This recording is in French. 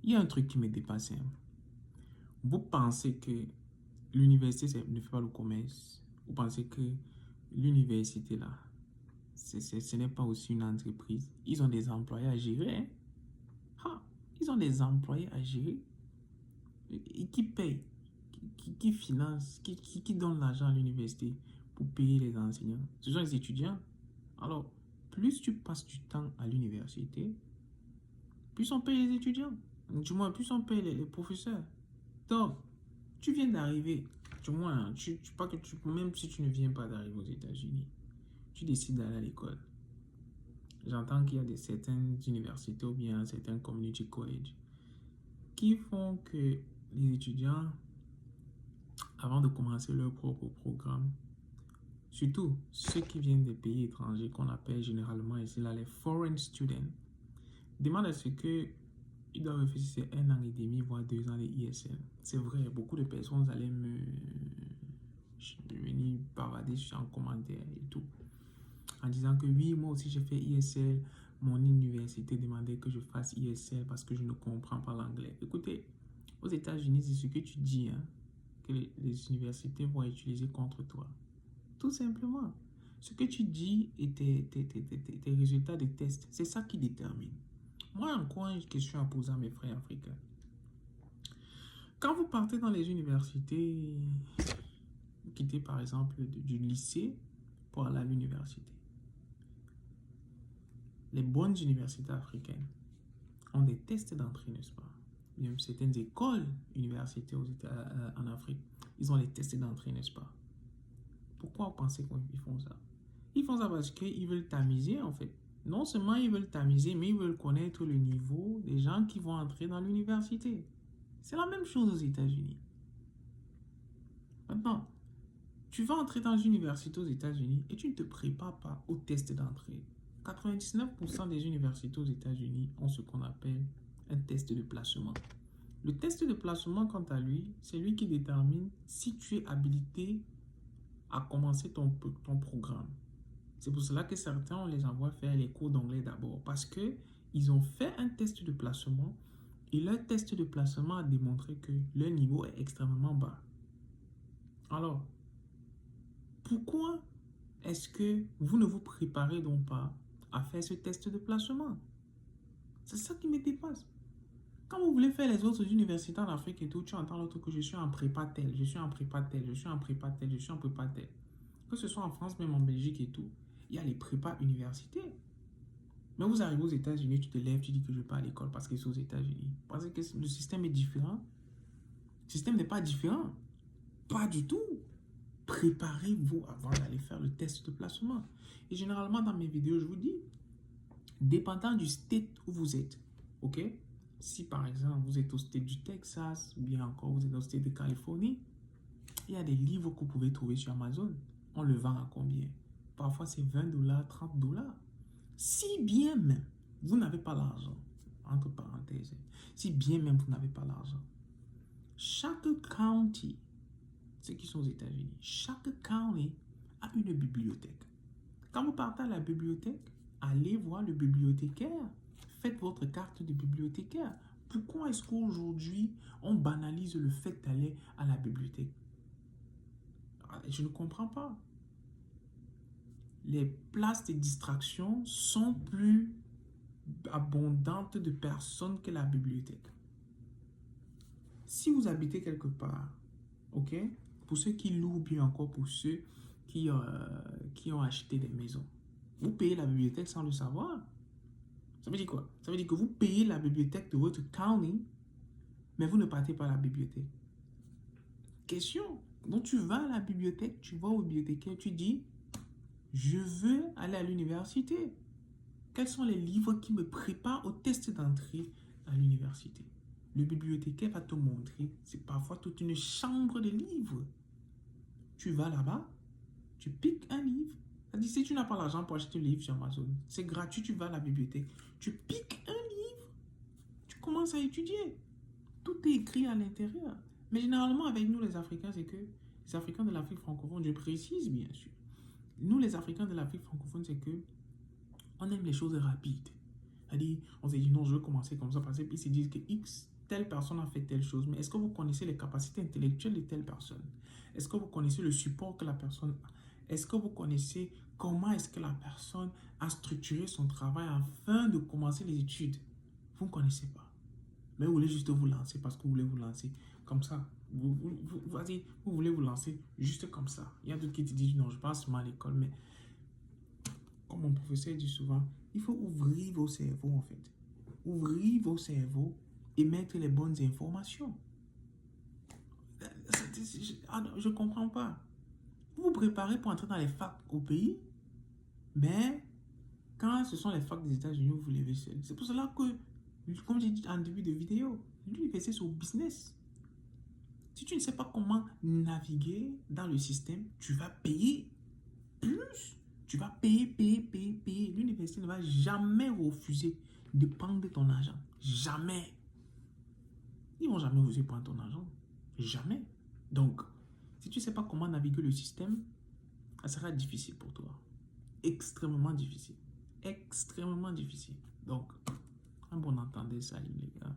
Il y a un truc qui me dépasse. Vous pensez que l'université ne fait pas le commerce? Vous pensez que l'université, là, ce n'est pas aussi une entreprise? Ils ont des employés à gérer. Hein? Ah, ils ont des employés à gérer. Et qui paye, qui finance, qui donne l'argent à l'université pour payer les enseignants? Ce sont les étudiants. Alors, plus tu passes du temps à l'université, plus on paye les étudiants. Du moins, plus on paye les professeurs. Donc, tu viens d'arriver. Du moins, pas que même si tu ne viens pas d'arriver aux États-Unis, tu décides d'aller à l'école. J'entends qu'il y a certaines universités ou bien certains community college qui font que les étudiants, avant de commencer leur propre programme, surtout ceux qui viennent des pays étrangers, qu'on appelle généralement ici là les foreign students, demandent à ce que ils doivent réfléchir 1 an et demi, voire 2 ans de ISL. C'est vrai, beaucoup de personnes allaient venir bavarder en commentaire et tout, en disant que oui, moi aussi j'ai fait ISL, mon université demandait que je fasse ISL parce que je ne comprends pas l'anglais. Écoutez, aux États-Unis, c'est ce que tu dis, hein, que les universités vont utiliser contre toi. Tout simplement. Ce que tu dis et tes résultats de tests, c'est ça qui détermine. Moi, encore une question à poser à mes frères africains. Quand vous partez dans les universités, vous quittez par exemple du lycée pour aller à l'université. Les bonnes universités africaines ont des tests d'entrée, n'est-ce pas? Il y a certaines écoles, universités en Afrique, ils ont les tests d'entrée, n'est-ce pas? Pourquoi vous pensez qu'ils font ça? Ils font ça parce qu'ils veulent tamiser, en fait. Non seulement ils veulent tamiser, mais ils veulent connaître le niveau des gens qui vont entrer dans l'université. C'est la même chose aux États-Unis. Maintenant, tu vas entrer dans une université aux États-Unis et tu ne te prépares pas au test d'entrée. 99% des universités aux États-Unis ont ce qu'on appelle un test de placement. Le test de placement, quant à lui, c'est lui qui détermine si tu es habilité à commencer ton programme. C'est pour cela que certains, on les envoie faire les cours d'anglais d'abord, parce qu'ils ont fait un test de placement et leur test de placement a démontré que leur niveau est extrêmement bas. Alors, pourquoi est-ce que vous ne vous préparez donc pas à faire ce test de placement? C'est ça qui me dépasse. Quand vous voulez faire les autres universités en Afrique et tout, tu entends l'autre que je suis en prépa tel, je suis en prépa tel, je suis en prépa tel, je suis en prépa tel. Que ce soit en France, même en Belgique et tout, il y a les prépas universités. Mais vous arrivez aux États-Unis, tu te lèves, tu dis que je ne vais pas à l'école parce que c'est aux États-Unis. Parce que le système est différent. Le système n'est pas différent. Pas du tout. Préparez-vous avant d'aller faire le test de placement. Et généralement, dans mes vidéos, je vous dis, dépendant du state où vous êtes, ok? Si par exemple, vous êtes au state du Texas, ou bien encore vous êtes au state de Californie, il y a des livres que vous pouvez trouver sur Amazon. On le vend à combien? Parfois, c'est 20 $, 30 $. Si bien même, vous n'avez pas l'argent, entre parenthèses, si bien même vous n'avez pas l'argent, chaque county, ceux qui sont aux États-Unis, chaque county a une bibliothèque. Quand vous partez à la bibliothèque, allez voir le bibliothécaire. Faites votre carte de bibliothécaire. Pourquoi est-ce qu'aujourd'hui, on banalise le fait d'aller à la bibliothèque? Je ne comprends pas. Les places de distraction sont plus abondantes de personnes que la bibliothèque. Si vous habitez quelque part, ok, pour ceux qui louent, bien encore pour ceux qui ont acheté des maisons, vous payez la bibliothèque sans le savoir. Ça veut dire quoi? Ça veut dire que vous payez la bibliothèque de votre county, mais vous ne partez pas à la bibliothèque. Question. Donc tu vas à la bibliothèque, tu vas au bibliothécaire, tu dis, je veux aller à l'université. Quels sont les livres qui me préparent au test d'entrée à l'université? Le bibliothécaire va te montrer, c'est parfois toute une chambre de livres. Tu vas là-bas, tu piques un livre. C'est-à-dire, si tu n'as pas l'argent pour acheter le livre sur Amazon, c'est gratuit, tu vas à la bibliothèque. Tu piques un livre, tu commences à étudier. Tout est écrit à l'intérieur. Mais généralement, avec nous les Africains, c'est que les Africains de l'Afrique francophone, je précise bien sûr, nous les Africains de l'Afrique francophone, c'est que on aime les choses rapides. C'est-à-dire, on s'est dit non, je veux commencer comme ça parce qu'ils se disent que X, telle personne a fait telle chose. Mais est-ce que vous connaissez les capacités intellectuelles de telle personne? Est-ce que vous connaissez le support que la personne a? Est-ce que vous connaissez comment est-ce que la personne a structuré son travail afin de commencer les études? Vous ne connaissez pas. Mais vous voulez juste vous lancer parce que vous voulez vous lancer comme ça. Vas-y, vous voulez vous lancer juste comme ça. Il y a d'autres qui te disent non, je passe mal à l'école, mais comme mon professeur dit souvent, il faut ouvrir vos cerveaux en fait. Ouvrir vos cerveaux et mettre les bonnes informations. Je ne comprends pas. Vous vous préparez pour entrer dans les facs au pays, mais quand ce sont les facs des États-Unis, vous vous levez seul. C'est pour cela que, comme j'ai dit en début de vidéo, l'université c'est au business. Si tu ne sais pas comment naviguer dans le système, tu vas payer plus. Tu vas payer. L'université ne va jamais refuser de prendre ton argent. Jamais. Ils ne vont jamais refuser de prendre ton argent. Jamais. Donc, si tu ne sais pas comment naviguer le système, ça sera difficile pour toi. Extrêmement difficile. Extrêmement difficile. Donc, un bon entendeur, salut les gars.